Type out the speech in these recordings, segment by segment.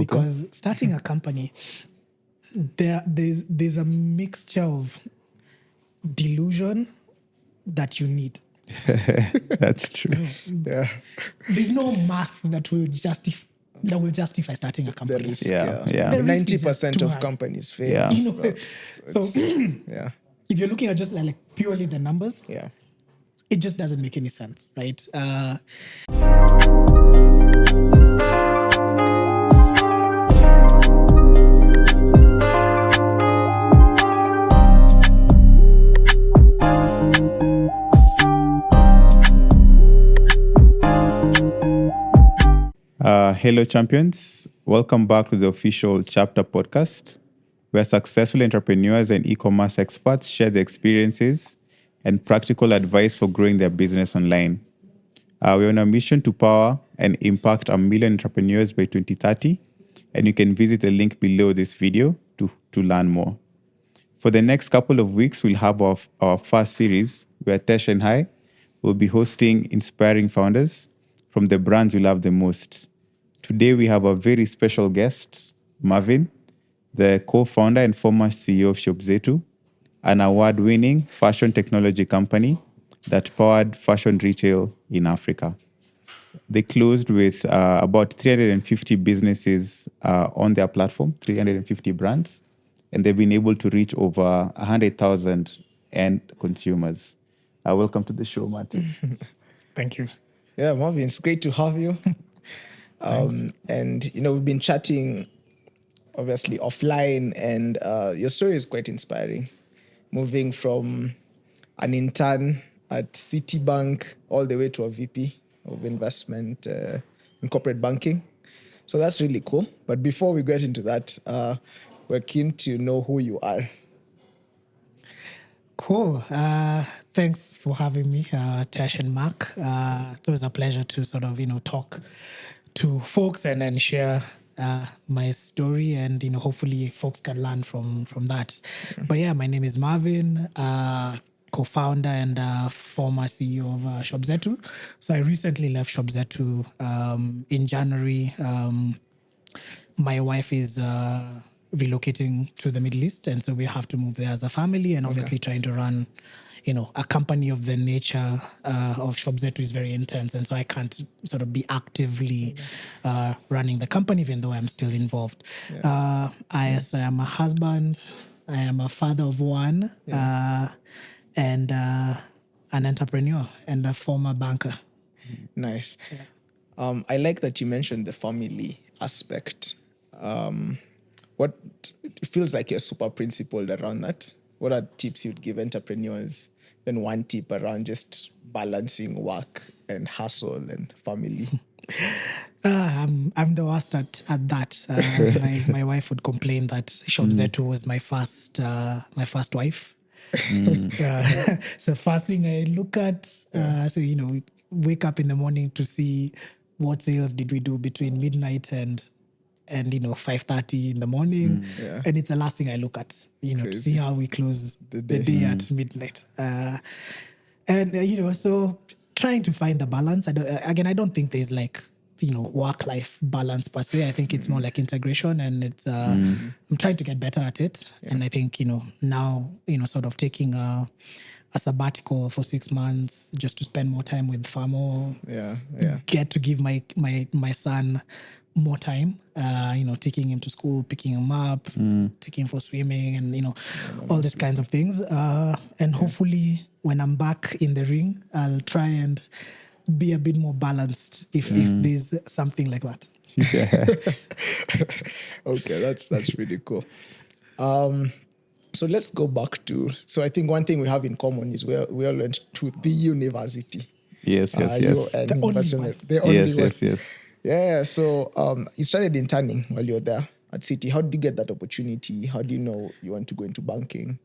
because starting a company, there's a mixture of delusion that you need. That's true. Yeah. There's no math that will justify starting a The company. risk. Yeah. The risk is just 90% too of high. companies fail. Yeah. You know, so Yeah. if you're looking at just like purely the numbers, Yeah. it just doesn't make any sense, right? Hello, champions. Welcome back to the official Chapter podcast, where successful entrepreneurs and e-commerce experts share their experiences and practical advice for growing their business online. We're on a mission to power and impact 1 million entrepreneurs by 2030, and you can visit the link below this video to learn more. For the next couple of weeks, we'll have our first series where Tesh and I will be hosting inspiring founders from the brands you love the most. Today, we have a very special guest, Marvin, the co-founder and former CEO of ShopZetu, an award-winning fashion technology company that powered fashion retail in Africa. They closed with about 350 businesses on their platform, 350 brands, and they've been able to reach over 100,000 end consumers. Welcome to the show, Martin. Thank you. Yeah, Marvin, it's great to have you. And, we've been chatting, obviously, offline, and your story is quite inspiring. Moving from an intern at Citi Bank all the way to a VP of investment in corporate banking. So that's really cool. But before we get into that, we're keen to know who you are. Cool. Thanks for having me, Tash and Mark. It's always a pleasure to sort of, talk to folks and then share my story, and hopefully folks can learn from that. But yeah, my name is Marvin, co-founder and former CEO of ShopZetu. So I recently left ShopZetu in January. My wife is relocating to the Middle East, and so we have to move there as a family, and obviously trying to run a company of the nature of ShopZetu is very intense, and so I can't sort of be actively running the company, even though I'm still involved. I am a husband, I am a father of one, and an entrepreneur and a former banker. Nice. I like that you mentioned the family aspect. It feels like you're super principled around that. What are tips you'd give entrepreneurs? And one tip around just balancing work and hustle and family. I'm the worst at that. My wife would complain that ShopZetu was my first wife. So first thing I look at, wake up in the morning to see what sales did we do between midnight and 5:30 in the morning, and it's the last thing I look at, to see how we close the day at midnight. So trying to find the balance. I don't think there's work-life balance per se. I think it's more like integration, and it's I'm trying to get better at it. And I think now sort of taking a sabbatical for 6 months just to spend more time with Famo. Get to give my son more time, taking him to school, picking him up, taking him for swimming, and all these kinds of things. And hopefully, when I'm back in the ring, I'll try and be a bit more balanced if there's something like that. Okay, that's really cool. So let's go back to. So I think one thing we have in common is we all went to the university. Yes. The only one. Yes. Yeah, so you started interning while you were there at Citi. How did you get that opportunity? How do you know you want to go into banking?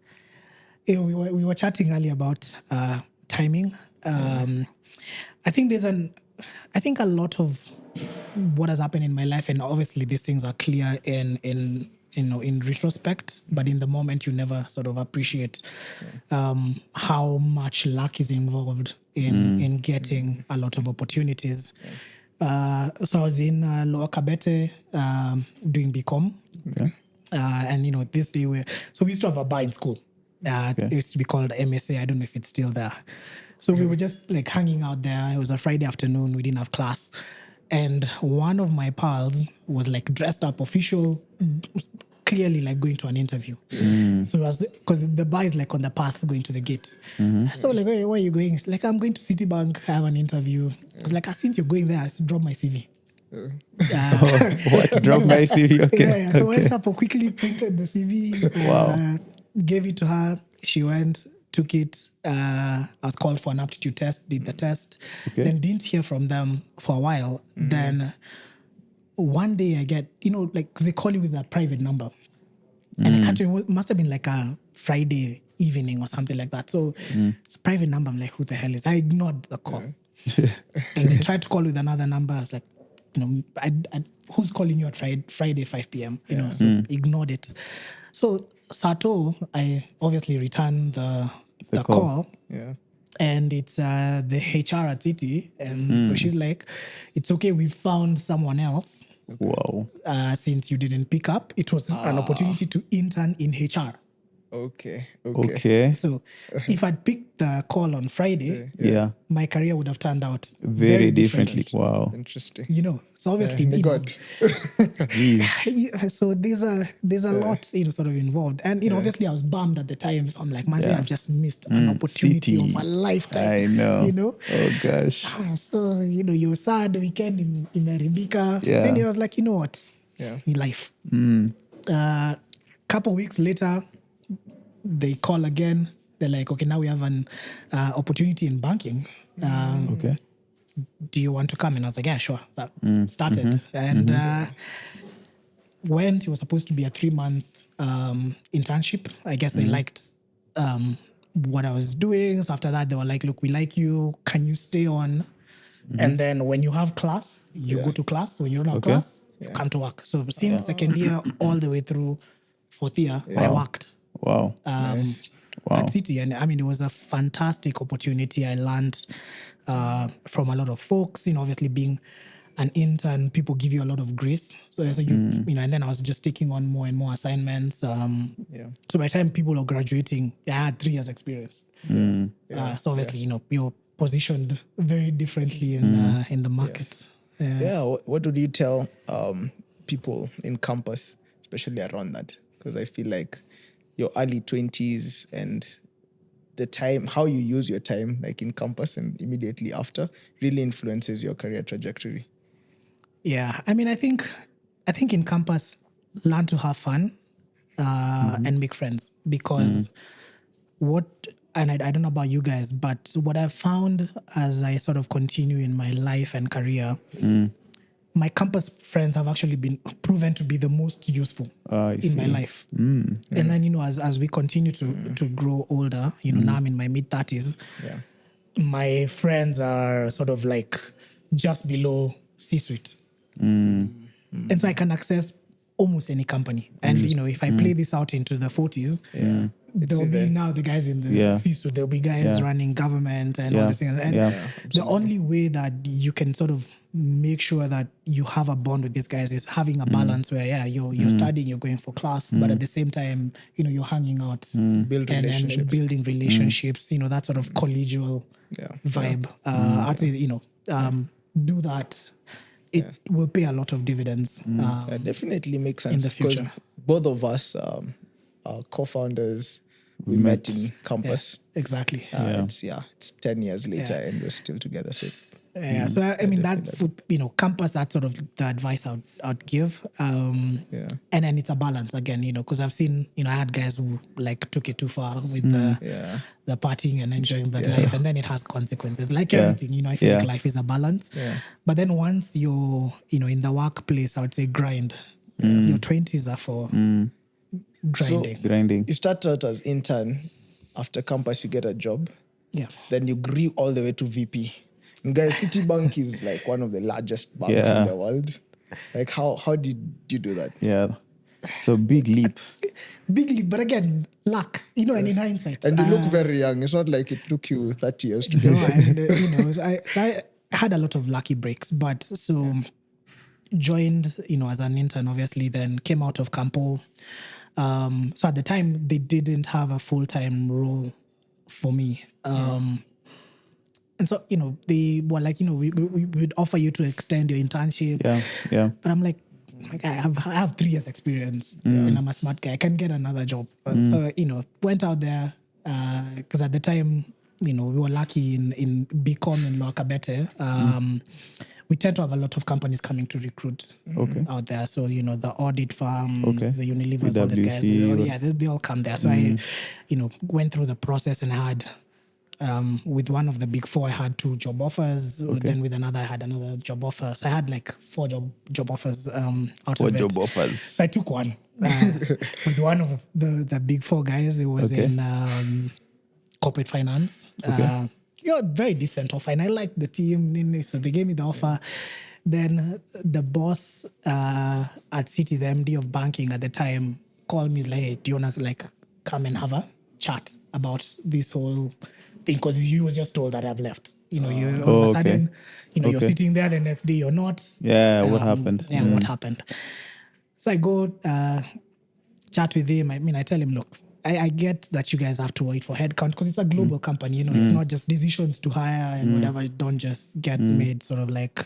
We were chatting earlier about timing. I think a lot of what has happened in my life, and obviously these things are clear in retrospect, but in the moment you never sort of appreciate how much luck is involved in getting a lot of opportunities. So I was in Lower Kabete doing BCom. Okay. And, this day so we used to have a bar in school. It used to be called MSA. I don't know if it's still there. So we were just like hanging out there. It was a Friday afternoon. We didn't have class. And one of my pals was like dressed up official, clearly like going to an interview. So it was because the bar is like on the path going to the gate. So like, hey, where are you going? It's like, I'm going to Citi Bank, I have an interview. It's like, since you're going there, I should drop my CV. What? Drop my CV? Okay. Yeah. So I went up, quickly printed the CV, Wow. gave it to her. She went, took it. I was called for an aptitude test, did the test. Okay. Then didn't hear from them for a while. Then one day I get, like, 'cause they call you with a private number. And I can't remember, it must have been like a Friday evening or something like that. So it's a private number. I'm like, who the hell is? I ignored the call. And they tried to call with another number. I was like, who's calling you at Friday 5 p.m.? So ignored it. So Sato, I obviously returned the call. Yeah. And it's the HR at Citi. And so she's like, it's okay, we found someone else. Wow. Since you didn't pick up, it was an opportunity to intern in HR. Okay. So if I'd picked the call on Friday, Yeah. my career would have turned out Very differently. Wow. Interesting. So obviously, My God. so there's a lot, sort of involved. And, obviously I was bummed at the time. So I'm like, man, I've just missed an opportunity Citi. of a lifetime. I know. Oh gosh. So, you're sad weekend in Arabica. Yeah. Then I was like, you know what? Yeah. Life. Couple weeks later, they call again. They're like, okay, now we have an opportunity in banking. Okay. Do you want to come? And I was like, yeah, sure. So started. And went. It was supposed to be a 3-month internship. I guess they liked what I was doing. So after that, they were like, look, we like you. Can you stay on? And then when you have class, you go to class. When you don't have class, you come to work. So since second year all the way through fourth year, I worked. Wow. Nice. Wow. At Citi. And I mean, it was a fantastic opportunity. I learned from a lot of folks, obviously being an intern, people give you a lot of grace. So you and then I was just taking on more and more assignments. So by the time people are graduating, I had 3 years experience. So obviously, you're positioned very differently in the market. What would you tell people in campus, especially around that? Because I feel like your early 20s and the time, how you use your time, like in campus and immediately after, really influences your career trajectory. Yeah, I mean, I think in campus, learn to have fun and make friends, because and I don't know about you guys, but what I've found as I sort of continue in my life and career, my campus friends have actually been proven to be the most useful in my life. And then, as we continue to grow older, now I'm in my mid-30s, my friends are sort of like just below C-suite. And so I can access almost any company. And, if I play this out into the 40s, there'll be now the guys in the C-suite, there'll be guys running government and all these things. And the only way that you can sort of make sure that you have a bond with these guys is having a balance where, you're studying, you're going for class, but at the same time, you're hanging out and building relationships, that sort of collegial vibe. I'd say, do that. It will pay a lot of dividends. That definitely makes sense. In the future. Both of us are co-founders. We met in campus. Yeah, exactly. It's 10 years later and we're still together. So so I mean that campus, that's sort of the advice I'd give. And then it's a balance again, because I've seen, I had guys who like took it too far with the partying and enjoying that life, and then it has consequences. Like everything, I feel like life is a balance. But then once you're, in the workplace, I would say grind. Your 20s are for grinding. You start out as intern. After campus, you get a job. Yeah. Then you grew all the way to VP. And guys, Citi Bank is like one of the largest banks in the world. Like, how did you do that? Yeah. So big leap. Big leap, but again, luck, and in hindsight. And you look very young. It's not like it took you 30 years to do No, that. and I had a lot of lucky breaks, but so joined, as an intern, obviously, then came out of Campo. So at the time, they didn't have a full-time role for me. And so, they were like, we would offer you to extend your internship. Yeah. But I'm like I have 3 years experience and I'm a smart guy. I can get another job. So, went out there because at the time, we were lucky in BCom and Loakabete. We tend to have a lot of companies coming to recruit out there. So, the audit firms, the Unilevers, all these guys, PwC, they all come there. So I, went through the process and had with one of the big 4, I had 2 job offers. Then with another, I had another job offer. So I had like 4 job offers out of it. job offers. So I took one with one of the big 4 guys. It was in corporate finance. Very decent offer, and I liked the team. So they gave me the offer. Then the boss at Citi, the MD of banking at the time, called me. He's like, "Hey, do you wanna like come and have a chat about this whole thing?" Because he was just told that I've left. You all of a sudden, you're sitting there. The next day, you're not. Yeah, what happened? Yeah, what happened? So I go chat with him. I tell him, look, I get that you guys have to wait for headcount because it's a global company. It's not just decisions to hire and whatever. Don't just get made sort of like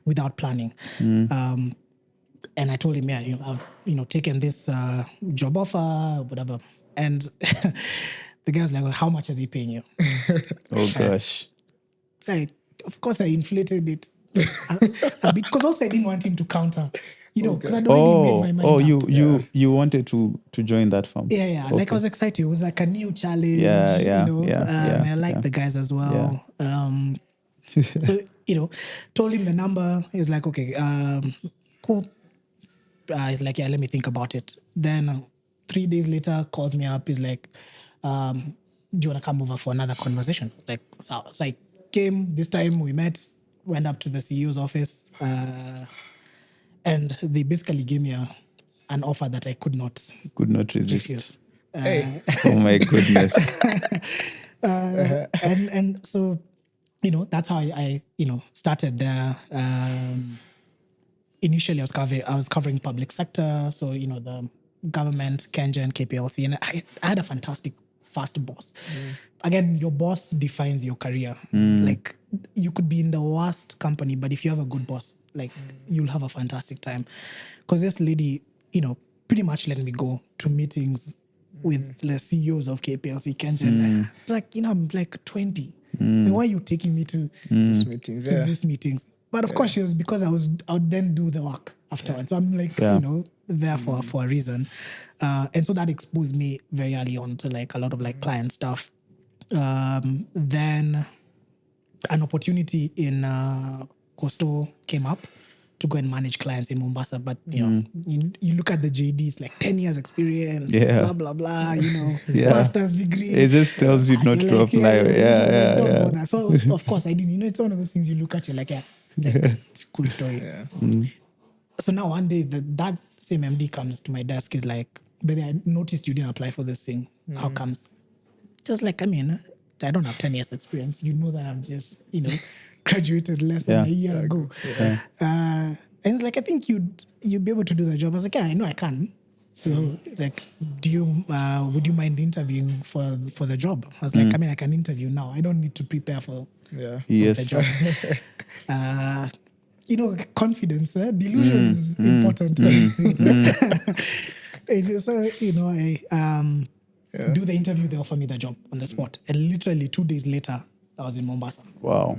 without planning. And I told him, yeah, I've taken this job offer, whatever. And the guy was like, well, how much are they paying you? Oh gosh. So of course I inflated it a bit because also I didn't want him to counter. Because I'd already made my mind up. You wanted to join that firm. Yeah. Okay. Like I was excited. It was like a new challenge. Yeah, I liked the guys as well. So, told him the number. He was like, okay, cool. He's like, yeah, let me think about it. Then 3 days later, calls me up. He's like, do you want to come over for another conversation? Like, so I came. This time we met, went up to the CEO's office, and they basically gave me an offer that I could not resist. refuse. Oh my goodness. And so, that's how I started there. Initially, I was covering public sector, so the government, Kengen, KPLC, and I had a fantastic fast boss. Again, your boss defines your career. Like you could be in the worst company, but if you have a good boss, like you'll have a fantastic time. Because this lady, pretty much let me go to meetings with the CEOs of KPLC, Kengen. It's like, I'm like 20. And why are you taking me to These meetings? to these meetings? But of course, it was because I would then do the work afterwards. So I'm like, there for a reason. And so that exposed me very early on to like a lot of like client stuff. Then an opportunity in Coastal came up to go and manage clients in Mombasa. But, you look at the JD, it's like 10 years experience, blah, blah, blah, master's degree. It just tells you not to apply. Don't bother. So, of course, I didn't. It's one of those things you look at, you're like, it's a cool story. So now one day, that same MD comes to my desk, is like, but I noticed you didn't apply for this thing. How comes? Just like, I don't have 10 years experience. You know that I'm just, graduated less than a year ago. And it's like, I think you'd be able to do the job. I was like, yeah, I know I can. So like, would you mind interviewing for the job? I was like, I can interview now. I don't need to prepare for the job. Confidence, delusion is important. So, I do the interview, they offer me the job on the spot. And literally 2 days later, I was in Mombasa. Wow.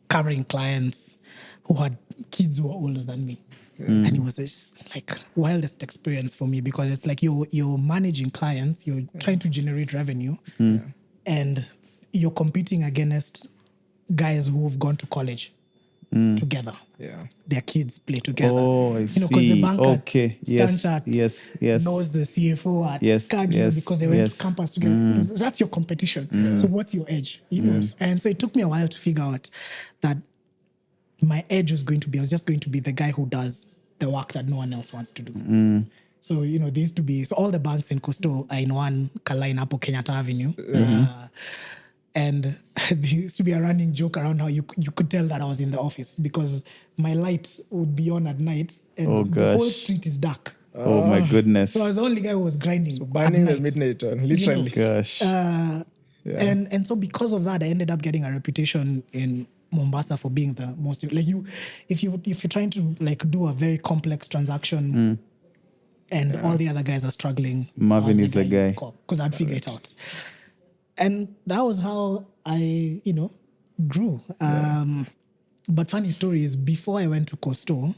Covering clients who had kids who were older than me. And it was this like wildest experience for me because it's like you're managing clients, you're trying to generate revenue, and you're competing against guys who've gone to college together. Yeah. Their kids play together. Oh, I see. Because the bank at Stanchart Yes. knows the CFO at Skag, because they went to campus together. That's your competition. So what's your edge? And so it took me a while to figure out that my edge was just going to be the guy who does the work that no one else wants to do. So, there used to be, so all the banks in Coastal are in one line up Kenyatta Avenue. And there used to be a running joke around how you could tell that I was in the office because my light would be on at night and Oh, the whole gosh. street is dark. Oh my goodness. So I was the only guy who was grinding. Burning at the night. midnight one, literally. Gosh. And so because of that, I ended up getting a reputation in Mombasa for being the most like if you're trying to like do a very complex transaction and all the other guys are struggling, Marvin is the guy. because I'd figure it out. And that was how I, grew. But funny story is before I went to Coastal,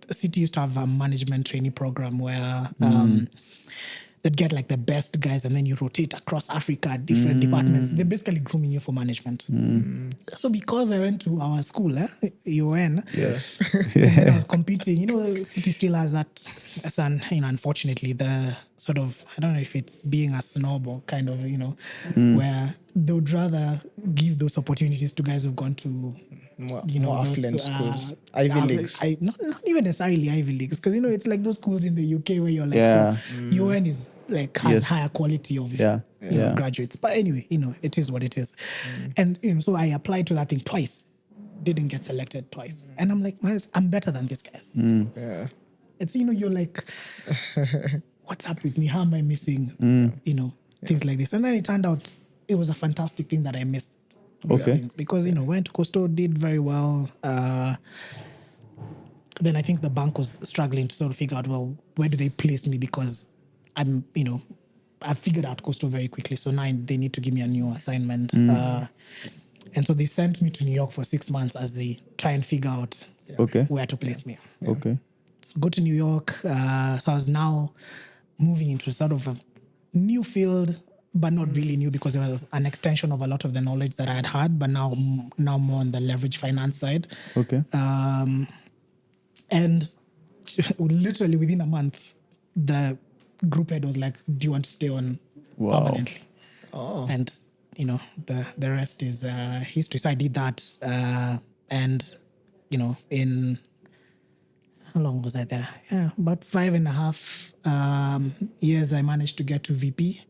Citi used to have a management trainee program where they'd get like the best guys and then you rotate across Africa, different departments. They're basically grooming you for management. So because I went to our school, EON, Yes. and then I was competing, Citi still has that, unfortunately, the sort of, I don't know if it's being a snob or kind of, where they would rather give those opportunities to guys who've gone to More those, affluent schools, Ivy Leagues. Not even necessarily Ivy Leagues, because it's like those schools in the UK where you're like, Yeah. UN is like has Yes. higher quality of Yeah. graduates. But anyway, it is what it is. And so I applied to that thing twice, didn't get selected twice, and I'm like, "Man, I'm better than these guys. Yeah. It's you're like, what's up with me? How am I missing? Things like this. And then it turned out it was a fantastic thing that I missed. these Okay. things. Because went to Coastal, did very well. Then I think the bank was struggling to sort of figure out, well, where do they place me? Because I'm, I figured out Coastal very quickly. So now they need to give me a new assignment. And so they sent me to New York for 6 months as they try and figure out Okay. where to place me. Okay. So go to New York. So I was now moving into sort of a new field, but not really new because it was an extension of a lot of the knowledge that I had had, but now more on the leverage finance side. Okay. And literally within a month, the group head was like, "Do you want to stay on permanently?" Oh. And the rest is history. So I did that, and in how long was I there? Yeah, about 5.5 years. I managed to get to VP,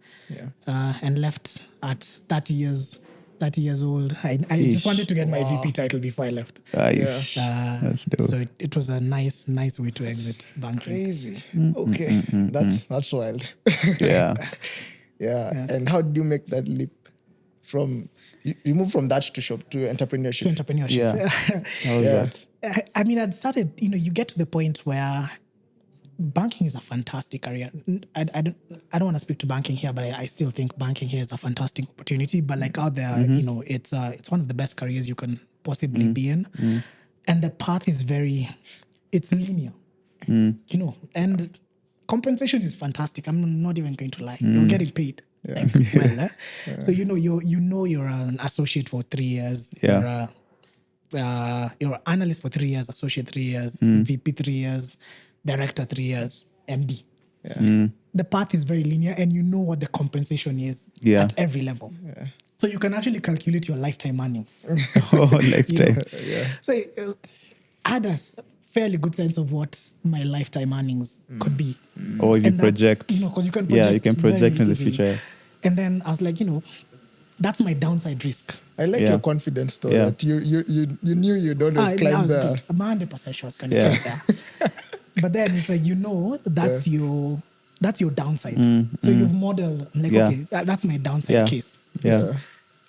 and left at 30 years old. I just wanted to get my VP title before I left. Nice. That's dope. So it was a nice way to exit banking. Crazy. Okay. That's wild. Yeah. Yeah. And how did you make that leap from you moved from that to entrepreneurship? To entrepreneurship. Yeah. How was that? I mean, I'd started, you get to the point where banking is a fantastic career. I don't want to speak to banking here, but I still think banking here is a fantastic opportunity. But like out there, it's one of the best careers you can possibly be in. And the path is it's linear, and compensation is fantastic. I'm not even going to lie. You're getting paid. So you're an associate for 3 years. Yeah. You're an analyst for 3 years, associate 3 years, VP 3 years, director 3 years, MD. The path is very linear, and you know what the compensation is at every level. So you can actually calculate your lifetime earnings. Oh, lifetime. So I had a fairly good sense of what my lifetime earnings could be. Or if you project. Because you can project. Yeah, you can project very in the easily. future. And then I was like, that's my downside risk. I like your confidence though, that you knew you'd always climb the. I'm 100% sure I was going to get there. But then it's like, that's your downside. So you've modeled, like, okay, that's my downside case. Yeah.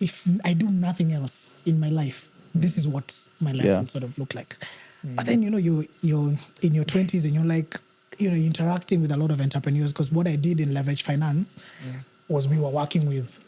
If I do nothing else in my life, this is what my life would sort of look like. But then, you're in your 20s and you're like, interacting with a lot of entrepreneurs, because what I did in leverage finance was we were working with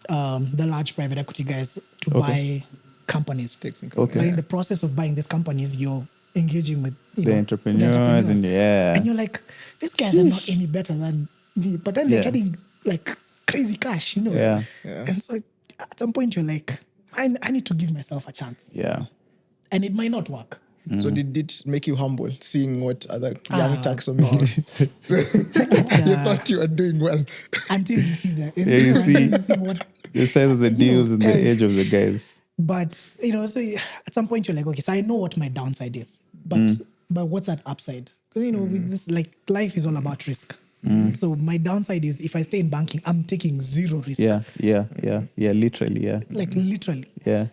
the large private equity guys to buy companies. Okay. But in the process of buying these companies, you're engaging with The entrepreneurs and and you're like, these guys are not any better than me, but then they're getting like crazy cash, Yeah. And so at some point you're like, I need to give myself a chance. Yeah. And it might not work. So did it make you humble, seeing what other young taxonomies? You thought you were doing well. Until you see that. You see what, the size of the deals and the age of the guys. But, so at some point you're like, okay, so I know what my downside is, but what's that upside? Because, with this, like, life is all about risk. So my downside is if I stay in banking, I'm taking zero risk. Literally, yeah. Like literally. Yeah.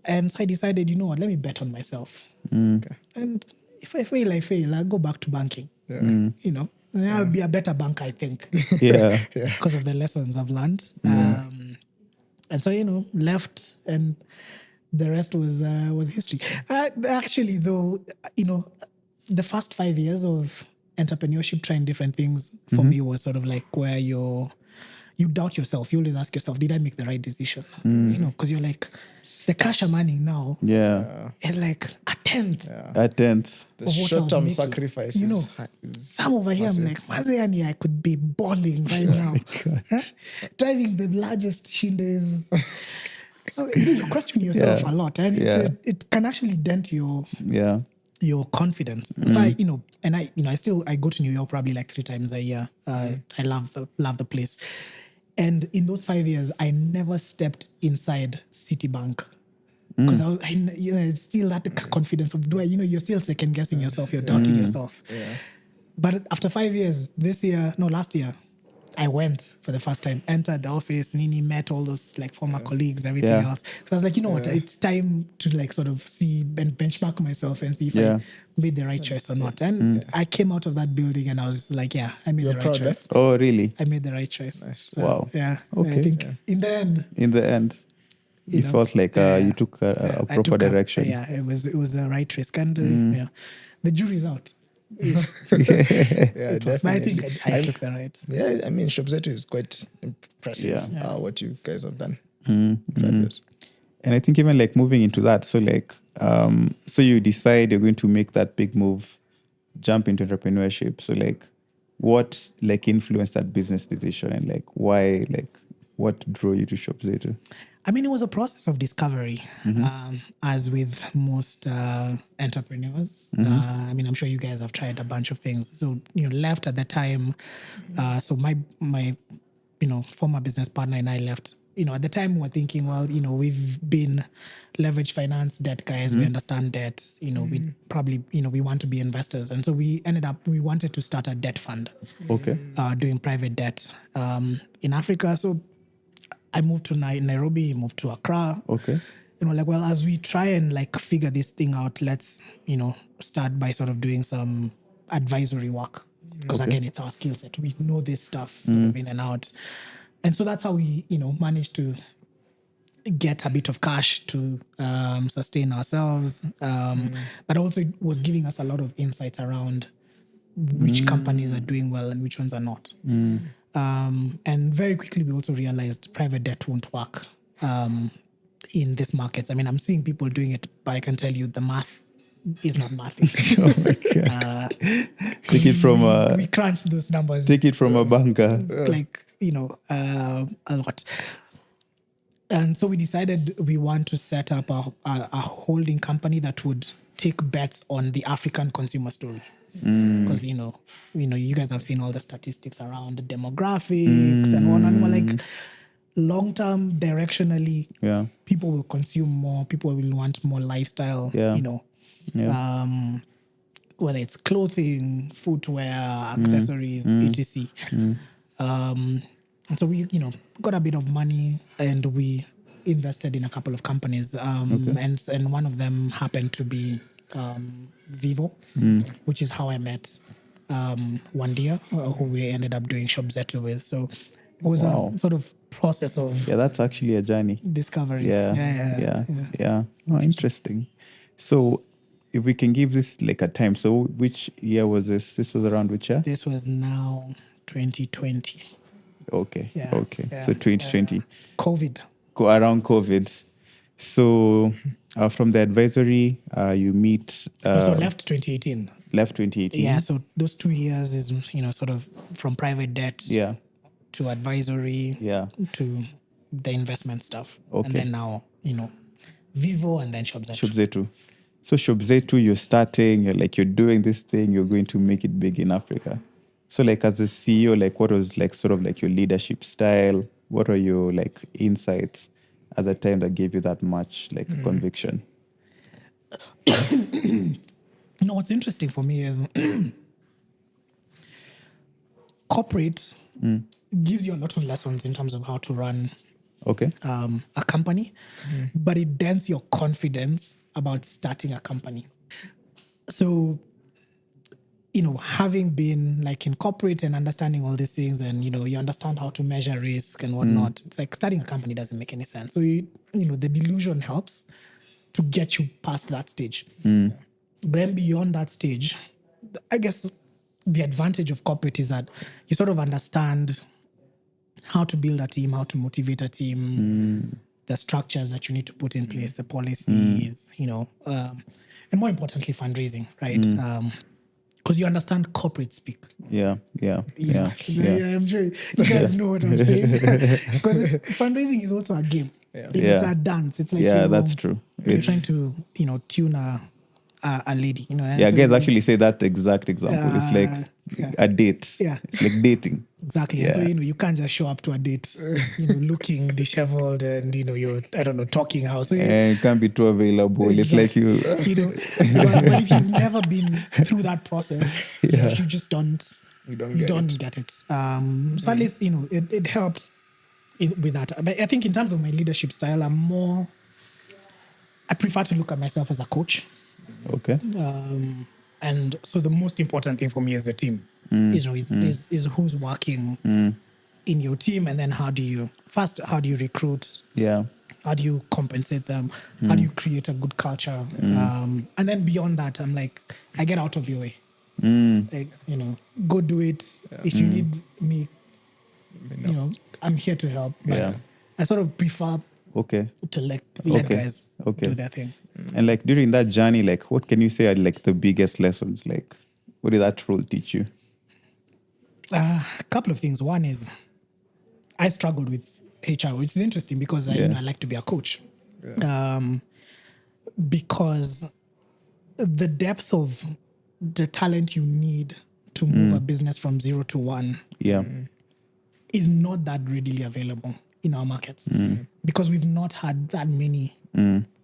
And so I decided, you know what, let me bet on myself. Okay. And if I fail, I fail. I'll go back to banking. Yeah. You know, and I'll be a better banker, I think, Yeah. because of the lessons I've learned. And so, you know, left, and the rest was history. Actually, though, you know, the first 5 years of entrepreneurship, trying different things for me was sort of like where you doubt yourself. You always ask yourself, did I make the right decision? You know, because you're like, the cash I'm earning now Yeah. is like a tenth A tenth. The of what I was short-term making. sacrifice You know, is some over here, I'm like, Mazeani, I could be balling right now. Huh? Driving the largest shindes. So, you know, you question yourself a lot, and it can actually dent your confidence. So I, you know, and I go to New York probably like 3 times a year. I love the place. And in those 5 years, I never stepped inside Citi Bank. Because you know, it's still that confidence of you're still second guessing yourself, you're doubting yourself. But after 5 years, last year, I went for the first time, entered the office, Nini, met all those like former colleagues, everything else. So I was like, you know what, it's time to like sort of see and benchmark myself and see if I made the right choice or not. And I came out of that building and I was like, yeah, I made the right choice. Oh, really? I made the right choice. Nice. So, Wow. Yeah. Okay. I think in the end, you know, felt like you took a I proper took direction. it was the right risk, and you know, the jury's out. Yeah, But I definitely. think I took the right. Yeah, I mean, ShopZetu is quite impressive. Yeah. What you guys have done. In 5 years. And I think even like moving into that, so like, so you decide you're going to make that big move, jump into entrepreneurship. So like, what like influenced that business decision, and like why, like what drew you to ShopZetu? I mean, it was a process of discovery, as with most entrepreneurs. I mean, I'm sure you guys have tried a bunch of things. So, you know, left at the time. So my former business partner and I left. You know, at the time we were thinking, well, you know, we've been leverage finance debt guys. We understand debt. You know, we probably, you know, we want to be investors. And so we wanted to start a debt fund. Okay. Doing private debt in Africa. So I moved to Nairobi, moved to Accra. Okay. You know, like, well, as we try and like figure this thing out, let's, you know, start by sort of doing some advisory work. Because again, it's our skill set. We know this stuff sort of in and out. And so that's how we, you know, managed to get a bit of cash to sustain ourselves. But also it was giving us a lot of insights around which companies are doing well and which ones are not. And very quickly, we also realized private debt won't work in these markets. I mean, I'm seeing people doing it, but I can tell you the math is not mathing. Oh my God. Take it from we crunch those numbers. Take it from a banker. Like, you know, a lot. And so we decided we want to set up a holding company that would take bets on the African consumer story. Because you know, you guys have seen all the statistics around the demographics and whatnot. We're like, long term, directionally, people will consume more. People will want more lifestyle. You know, whether it's clothing, footwear, accessories, etc. And so we, you know, got a bit of money and we invested in a couple of companies. And one of them happened to be Vivo, which is how I met Wandia, who we ended up doing ShopZetu with. So it was a sort of process of that's actually a journey. Discovery. Yeah. Oh, interesting. So if we can give this like a time, so which year was this? This was around which year? This was now 2020. Okay. So 2020. COVID. Around COVID. So from the advisory, you meet... so left 2018. Left 2018. Yeah, so those 2 years is, you know, sort of from private debt to advisory to the investment stuff. Okay. And then now, you know, Vivo and then ShopZetu. ShopZetu. So ShopZetu, you're starting, you're doing this thing, you're going to make it big in Africa. So like as a CEO, like what was like sort of like your leadership style? What are your like insights at the time that gave you that much like conviction? You know, what's interesting for me is corporate gives you a lot of lessons in terms of how to run Okay. a company, but it dents your confidence about starting a company. So, having been like in corporate and understanding all these things, and you understand how to measure risk and whatnot, it's like starting a company doesn't make any sense. So the delusion helps to get you past that stage. Then beyond that stage, I guess the advantage of corporate is that you sort of understand how to build a team, how to motivate a team, the structures that you need to put in place, the policies, and more importantly, fundraising, right? Because you understand corporate speak. Yeah. I'm sure you guys know what I'm saying. Because fundraising is also a game. It's a dance. It's like that's true. You're trying to tune a lady. And Yeah, so guys actually say that exact example. It's like a date. Yeah. It's like dating. Exactly. Yeah. And so, you can't just show up to a date, looking disheveled and, you're, I don't know, talking how. So, And it can't be too available. It's like you. but if you've never been through that process, you just don't get it. So at least, it helps with that. But I think in terms of my leadership style, I prefer to look at myself as a coach. Okay. And so the most important thing for me is the team. Is who's working in your team, and then how do you recruit? Yeah. How do you compensate them? How do you create a good culture? And then beyond that, I'm like, I get out of your way. Like, go do it. If you need me, I'm here to help. But I sort of prefer to let guys do their thing. And like during that journey, like what can you say are like the biggest lessons? Like what did that role teach you? A couple of things. One is I struggled with HR, which is interesting because I like to be a coach. Because the depth of the talent you need to move a business from 0 to 1 is not that readily available in our markets because we've not had that many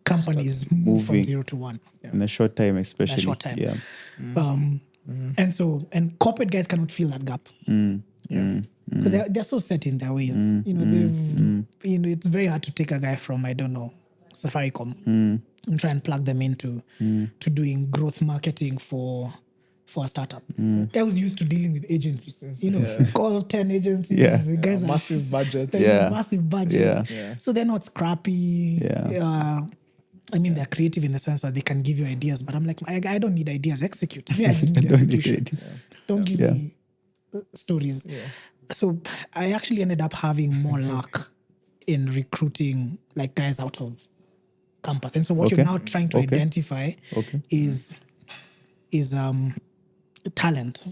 companies move from 0 to 1 in a short time, especially. In a short time. And corporate guys cannot fill that gap because they're so set in their ways. It's very hard to take a guy from, I don't know, Safaricom and try and plug them into to doing growth marketing for a startup. I was used to dealing with agencies. Call 10 agencies. The guys massive budgets. Massive budgets. So they're not scrappy. I mean, they're creative in the sense that they can give you ideas, but I'm like, I don't need ideas. Execute. I just need execution. Don't give me stories. So I actually ended up having more luck in recruiting like guys out of campus. And so what you're now trying to identify is talent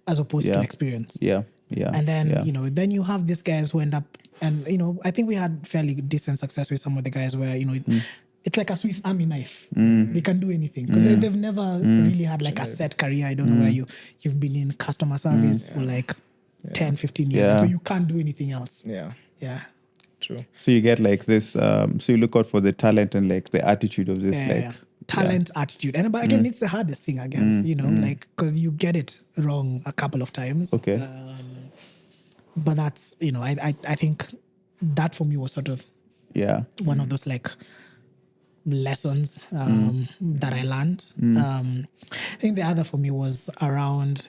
as opposed to experience. And then, then you have these guys who end up, and, I think we had fairly decent success with some of the guys where, it's like a Swiss Army knife. They can do anything because they've never really had like a set career. I don't know where you've been in customer service for like 10, 15 years. And so you can't do anything else. Yeah. True. So you get like this, so you look out for the talent and like the attitude of this, talent, attitude. And but again, it's the hardest thing again, like, because you get it wrong a couple of times. But that's, I think that for me was sort of one of those like lessons that I learned. I think the other for me was around,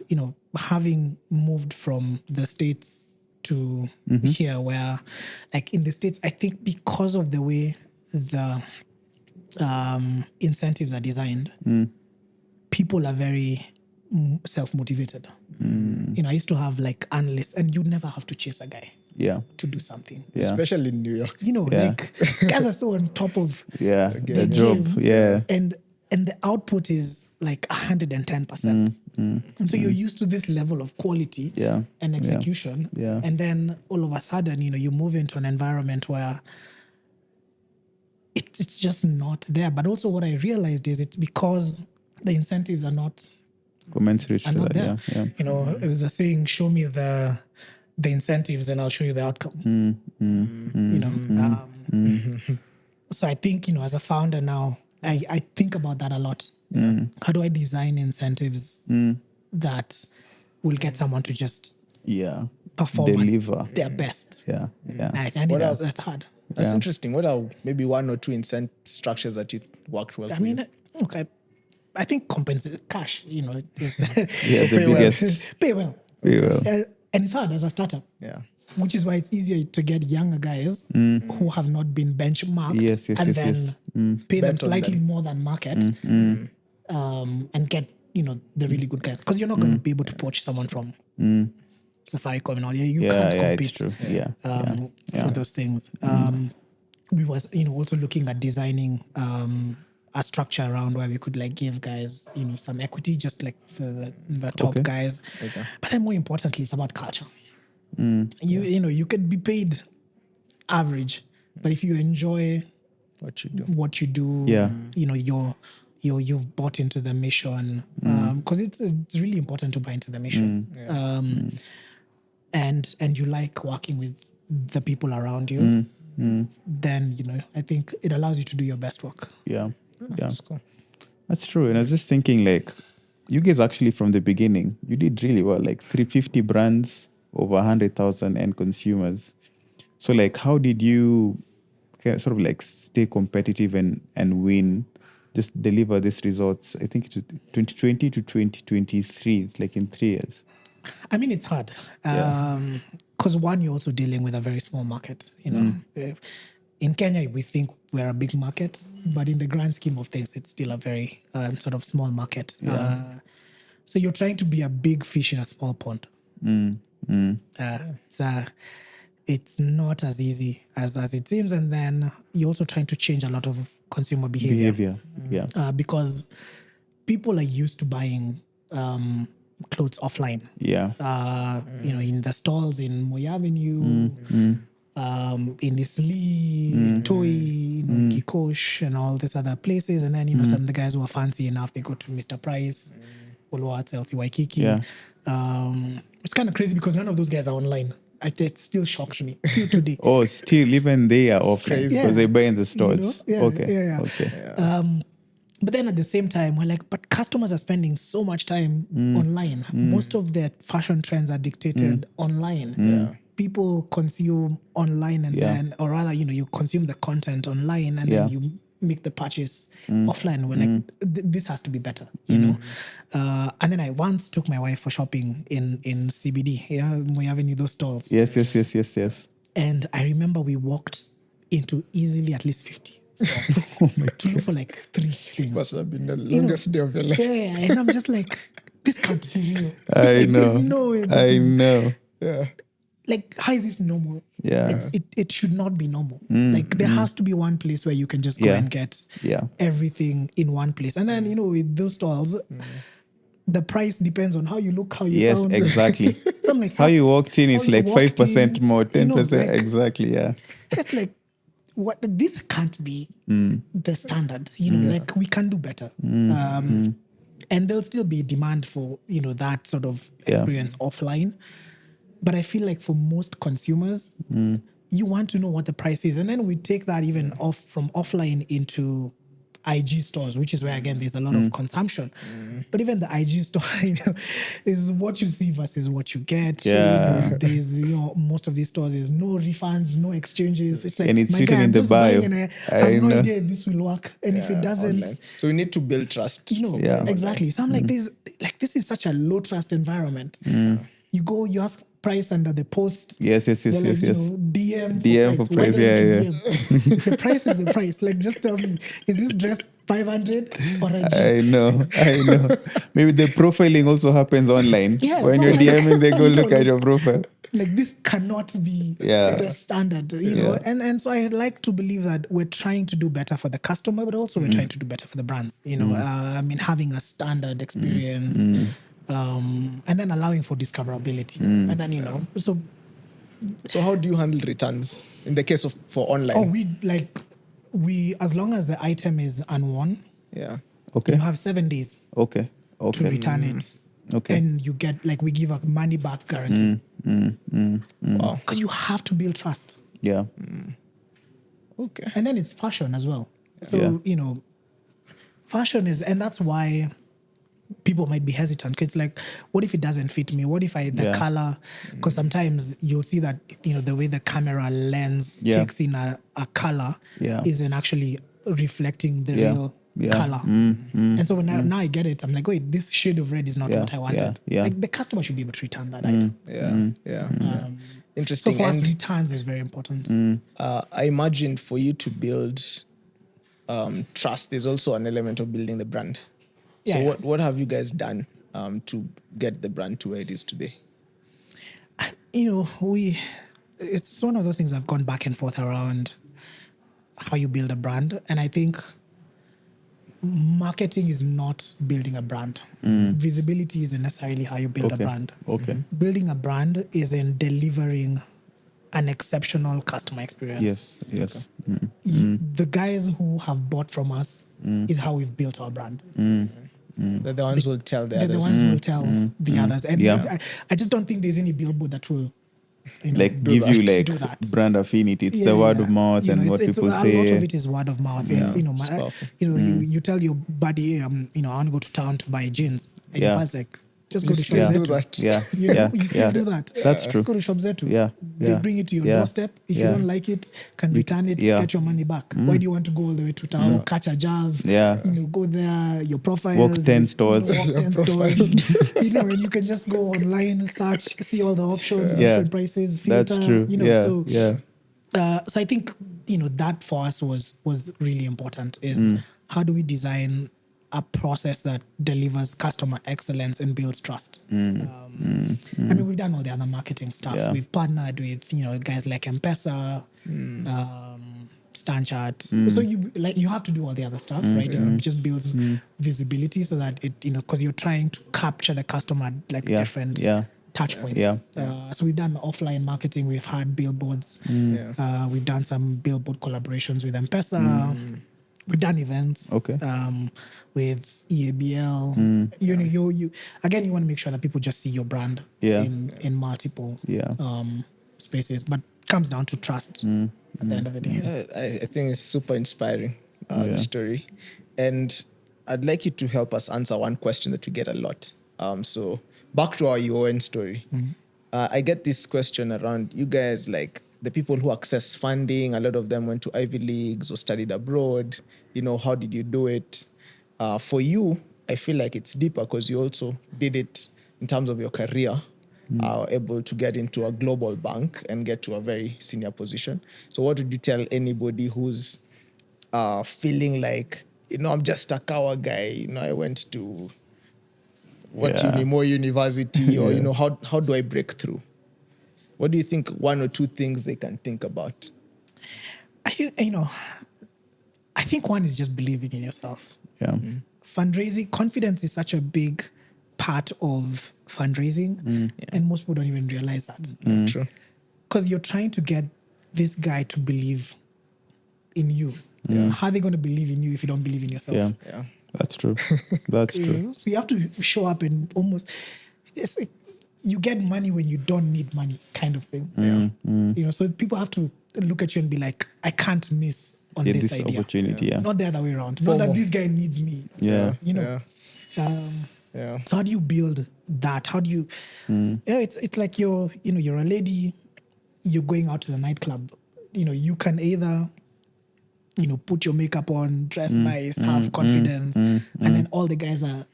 having moved from the States to here, where like in the States, I think because of the way the incentives are designed, people are very self-motivated. I used to have like analysts, and you never have to chase a guy to do something. Especially in New York. Like guys are so on top of the job. And the output is like 110%. And so you're used to this level of quality and execution. And then all of a sudden, you move into an environment where it's just not there. But also what I realized is it's because the incentives are not commensurate to that. There. There's a saying, show me the incentives and I'll show you the outcome. So I think, as a founder now, I think about that a lot. How do I design incentives that will get someone to just perform at Deliver. their best. Yeah. And What it's hard. That's Yeah. interesting. What are maybe one or two incent structures that you worked well I for mean, you? look, I think cash, is Yeah, So the pay well. biggest. pay well. Pay well. And it's hard as a startup. Yeah. Which is why it's easier to get younger guys who have not been benchmarked Yes, and yes, then yes. pay them Bet on slightly them. more than market and get, the really good guys. Because you're not going to be able to poach someone from Safaricom and all. You Yeah, can't yeah, it's compete true. Yeah. for those things. We was, also looking at designing a structure around where we could like give guys, some equity, just like the top Okay. guys. Okay. But then more importantly, it's about culture. You could be paid average, but if you enjoy What you do. Yeah. you've bought into the mission, because it's really important to buy into the mission. And you like working with the people around you, then I think it allows you to do your best work. Yeah. That's cool. That's true. And I was just thinking, like, you guys actually from the beginning, you did really well. Like 350 brands, over 100,000 end consumers. So, like, how did you sort of like stay competitive and win, just deliver these results? I think it's 2020 to 2023. It's like in 3 years. I mean, it's hard. Because one, you're also dealing with a very small market. In Kenya, we think we're a big market, but in the grand scheme of things, it's still a very sort of small market. So you're trying to be a big fish in a small pond. It's not as easy as it seems. And then you're also trying to change a lot of consumer behavior. Yeah. Because people are used to buying clothes offline. Yeah. In the stalls in Moi Avenue, in Isli, Toi, Kikosh, and all these other places. And then, some of the guys who are fancy enough, they go to Mr. Price, Woolworths, LC Waikiki. Yeah. It's kind of crazy because none of those guys are online. It still shocks me till today. Oh, still, even they are offline crazy. because they buy in the stores. Okay. Yeah. Okay. But then at the same time, we're like, but customers are spending so much time online. Most of their fashion trends are dictated online. People consume online and then, or rather, you consume the content online and then you make the purchase offline. We're like, this has to be better, And then I once took my wife for shopping in CBD. Yeah, we have those stores. Yes. And I remember we walked into easily at least 50. To look for like 3 things. Must have been the longest day of your life. Yeah, and I'm just like, this can't be real. I know. There's no way I know. Yeah. Like, how is this normal? Yeah. It should not be normal. Like, there has to be one place where you can just go and get everything in one place. And then, with those stalls, the price depends on how you look, how you sound. Yes, exactly. So I'm like, How you walked in is like 5% more, 10%. like, Exactly, yeah. It's like, what? This can't be the standard. Like, we can do better. And there'll still be demand for, that sort of experience offline. But I feel like for most consumers, you want to know what the price is. And then we take that even off from offline into IG stores, which is where, again, there's a lot of consumption. But even the IG store, is what you see versus what you get. Yeah. So, there's, most of these stores, there's no refunds, no exchanges. It's like, And it's my written guy, in I'm the just bio. buying and I I have no know. idea if this will work. And if it doesn't, Online. So we need to build trust. Yeah. exactly. So I'm like, this is such a low trust environment. You go, you ask price under the post. Yes. They're like, DM DM for for price. price, Why yeah. don't you DM? The price is the price. Like, just tell me, is this dress 500 or a G? I know. Maybe the profiling also happens online. Yeah, When so you're like, DMing, they go look like, at your profile. Like, this cannot be the standard, And so I like to believe that we're trying to do better for the customer, but also we're trying to do better for the brands. Having a standard experience, and then allowing for discoverability, and then So how do you handle returns in the case of for online? Oh, we as long as the item is unworn, Yeah. Okay. you have 7 days Okay. to return it. Okay. And you get, we give a money back guarantee. Wow. Because you have to build trust. Yeah. Okay. And then it's fashion as well. So, fashion is, and that's why people might be hesitant because it's like, what if it doesn't fit me? What if the Yeah. color? Because sometimes you'll see that the way the camera lens Yeah. takes in a color Yeah. isn't actually reflecting the Yeah. real Yeah. color. And so now I get it. I'm like, wait, this shade of red is not Yeah. what I wanted. Yeah. Like the customer should be able to return that item. Yeah. So Interesting. for us, And returns is very important. I imagine for you to build trust, there's also an element of building the brand. So Yeah. what have you guys done to get the brand to where it is today? It's one of those things I've gone back and forth around how you build a brand. And I think marketing is not building a brand. Visibility isn't necessarily how you build a brand. Okay. Building a brand is in delivering an exceptional customer experience. Yes. The guys who have bought from us is how we've built our brand. They're the ones who will tell the They're others. the ones who will tell the others. And Yeah. I just don't think there's any billboard that will Like do give that. you like Do that. brand affinity. It's the word of mouth and what people say. A lot of it is word of mouth. It's, it's powerful. you tell your buddy, I want to go to town to buy jeans. And Yeah. your buddy's like, just go to still do ShopZetu. that. Yeah. You still do that. That's Just true. go to ShopZetu. Yeah. They Yeah. bring it to your Yeah. doorstep. If Yeah. you don't like it, can return it, Yeah. get your money back. Why do you want to go all the way to town, catch a job? Yeah. Go there, your profile. Walk 10 stores. Walk 10 stores. And you can just go online, search, see all the options, Yeah. different prices, filter. That's true. So I think that for us was really important. Is how do we design a process that delivers customer excellence and builds trust? I mean, we've done all the other marketing stuff. Yeah. We've partnered with guys like M-Pesa, Stanchart. So you have to do all the other stuff, right? It just builds visibility so that it because you're trying to capture the customer at different touch points. Yeah. So we've done offline marketing. We've had billboards. We've done some billboard collaborations with M-Pesa. We've done events. Okay. With EABL. You again, you want to make sure that people just see your brand in multiple spaces, but it comes down to trust at the end of the day. I think it's super inspiring, the story. And I'd like you to help us answer one question that we get a lot. So back to our UN story. I get this question around you guys, like the people who access funding. A lot of them went to Ivy Leagues or studied abroad. How did you do it? For you, I feel like it's deeper because you also did it in terms of your career, able to get into a global bank and get to a very senior position. So what would you tell anybody who's feeling like, I'm just a cower guy, I went to more university or, how do I break through? What do you think one or two things they can think about? I think one is just believing in yourself. Yeah. Fundraising, confidence is such a big part of fundraising, and most people don't even realize that. True. Because you're trying to get this guy to believe in you. How are they going to believe in you if you don't believe in yourself? Yeah. That's true. That's true. So you have to show up and almost, it's like you get money when you don't need money, kind of thing. So people have to look at you and be like, I can't miss on this idea. Opportunity. Yeah. Not the other way around. Not that this guy needs me. Yeah. So how do you build that? How do you? It's like you're a lady. You're going out to the nightclub. You can either put your makeup on, dress nice, have confidence, and then all the guys are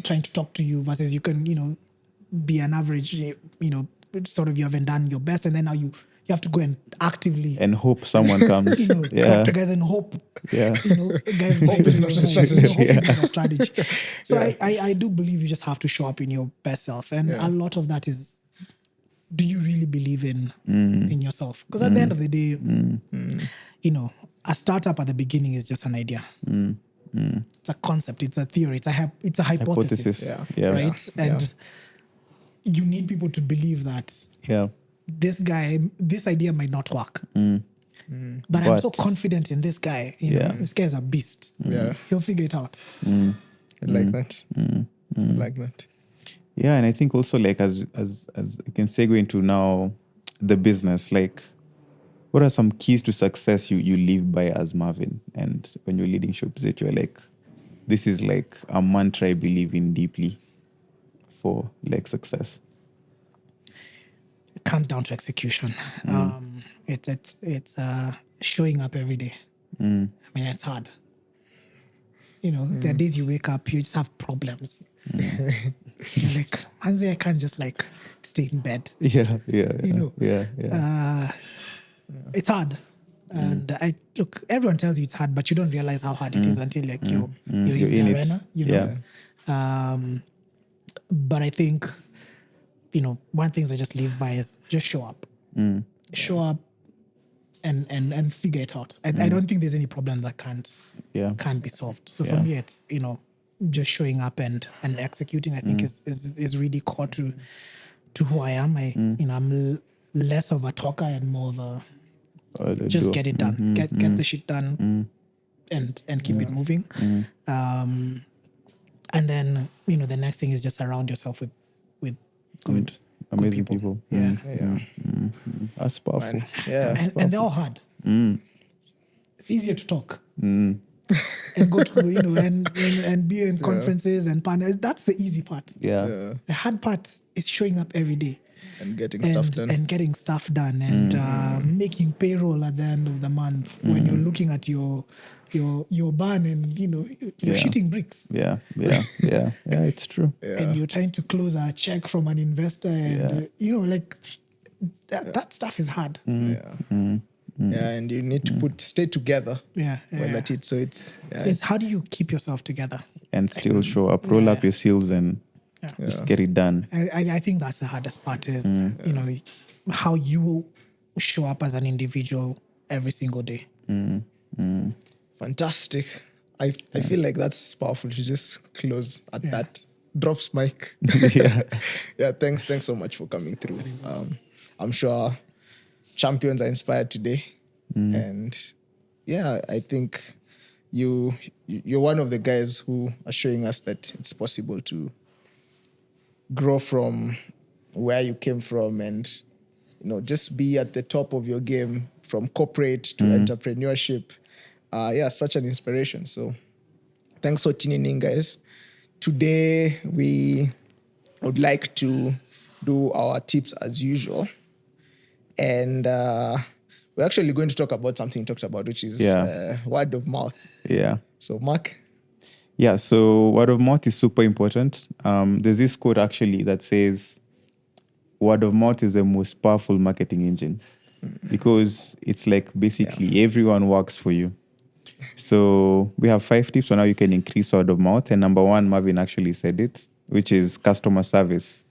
trying to talk to you. Versus you can be an average. Sort of you haven't done your best, and then now you have to go and actively and hope someone comes. talk to guys and hope. Guys, hope is not a strategy. Hope is not a strategy. So I do believe you just have to show up in your best self, and a lot of that is, do you really believe in yourself? Because at the end of the day, a startup at the beginning is just an idea. It's a concept. It's a theory. It's a hypothesis. Right? And you need people to believe that this idea might not work. But I'm so confident in this guy. This guy's a beast. He'll figure it out. I like that. I like that. Yeah, and I think also like as you can segue into now the business, like what are some keys to success you live by as Marvin? And when you're leading ShopZetu, you're like, this is like a mantra I believe in deeply for like success? It comes down to execution. It's showing up every day. I mean, it's hard. There are days you wake up, you just have problems. You're like, Manze, I can't just like stay in bed. Yeah. It's hard. And look, everyone tells you it's hard, but you don't realize how hard it is until like you're You're in in the it. arena, Yeah. But I think, one thing I just live by is just show up. Show up and figure it out. I don't think there's any problem that can't be solved. So for me, it's, just showing up and executing, I think is really core to who I am. I'm less of a talker and more of a just get it done. Get the shit done and keep it moving. And then, the next thing is just surround yourself with good Amazing people. Yeah. That's powerful. Man, yeah. And they're all hard. It's easier to talk. And go to, and be in conferences and panels. That's the easy part. Yeah. The hard part is showing up every day. And getting stuff done. And getting stuff done and making payroll at the end of the month when you're looking at your barn and you're shooting bricks. Yeah. It's true. And you're trying to close a check from an investor and like that stuff is hard. Yeah, and you need to stay together when at it. So it's So it's how do you keep yourself together And still show up, roll up your sleeves and just get it done. I think that's the hardest part is how you show up as an individual every single day. fantastic. I feel like that's powerful to just close at that. Drops mic. Yeah, thanks so much for coming through. I'm sure champions are inspired today. And yeah, I think you're one of the guys who are showing us that it's possible to grow from where you came from and just be at the top of your game from corporate to entrepreneurship. Such an inspiration. So thanks for tuning in, guys. Today we would like to do our tips as usual. And we're actually going to talk about something you talked about, which is word of mouth. Yeah. So Mark? Yeah, so word of mouth is super important. There's this quote actually that says, word of mouth is the most powerful marketing engine because it's like basically everyone works for you. So we have 5 tips on how you can increase word of mouth. And number 1, Marvin actually said it, which is customer service.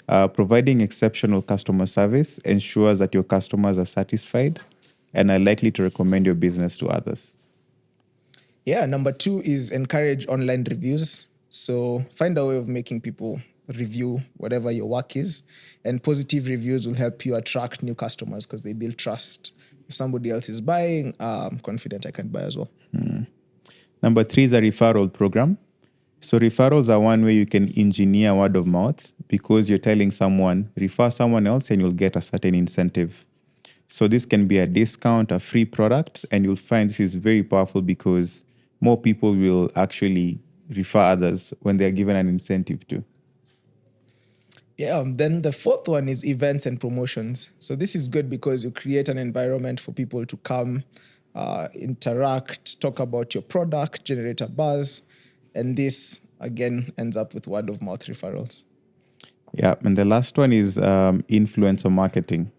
Providing exceptional customer service ensures that your customers are satisfied and are likely to recommend your business to others. Yeah, number 2 is encourage online reviews. So find a way of making people review whatever your work is. And positive reviews will help you attract new customers because they build trust. If somebody else is buying, I'm confident I can buy as well. Number 3 is a referral program. So referrals are one way you can engineer word of mouth because you're telling someone, refer someone else and you'll get a certain incentive. So this can be a discount, a free product, and you'll find this is very powerful because more people will actually refer others when they're given an incentive to. Yeah, then the 4th one is events and promotions. So this is good because you create an environment for people to come, interact, talk about your product, generate a buzz. And this, again, ends up with word of mouth referrals. Yeah, and the last one is influencer marketing.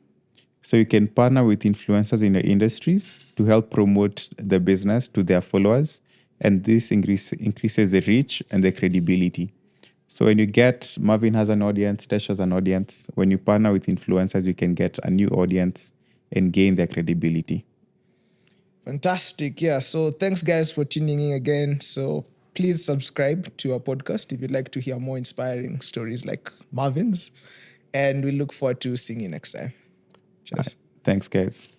So you can partner with influencers in your industries to help promote the business to their followers. And this increases the reach and the credibility. So when you get, Marvin has an audience, Tesh has an audience. When you partner with influencers, you can get a new audience and gain their credibility. Fantastic. Yeah. So thanks, guys, for tuning in again. So please subscribe to our podcast if you'd like to hear more inspiring stories like Marvin's. And we look forward to seeing you next time. Cheers. Thanks, guys.